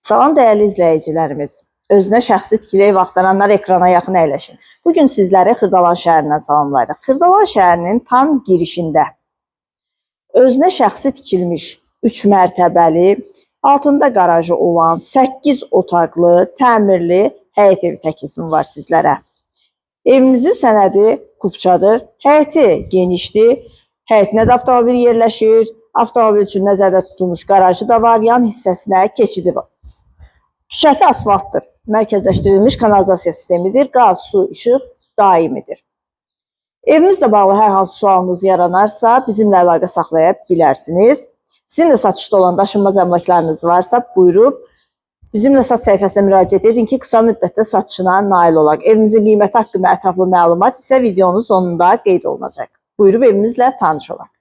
Salam dəyərli izləyicilərimiz. Özünə şəxsi tikili ev axtaranlar ekrana yaxın əyləşin. Bugün sizləri Xırdalan şəhərindən salamlayırıq. Xırdalan şəhərinin tam girişində özünə şəxsi tikilmiş 3 mərtəbəli, altında qarajı olan 8 otaqlı, təmirli həyət evi təklifim var sizlərə. Evimizin sənədi kupçadır. Həyəti genişdir. Həyətinə də avtomobil yerləşir. Avtomobil üçün nəzərdə tutulmuş qarajı da var. Yan hissəsinə keçidi var. Küçəsi asfaltdır. Mərkəzləşdirilmiş kanalizasiya sistemidir. Qaz, su, işıq daimidir. Evimizlə bağlı hər hansı sualınız yaranarsa bizimlə əlaqə saxlaya bilərsiniz. Sizin də satışda olan daşınmaz əmlaklarınız varsa buyurub bizimlə sat səhifəsinə müraciət edin ki, qısa müddətdə satışına nail olaq. Evimizin qiyməti haqqında ətraflı məlumat isə videonun sonunda qeyd olunacaq. Buyurub evimizlə tanış olaq.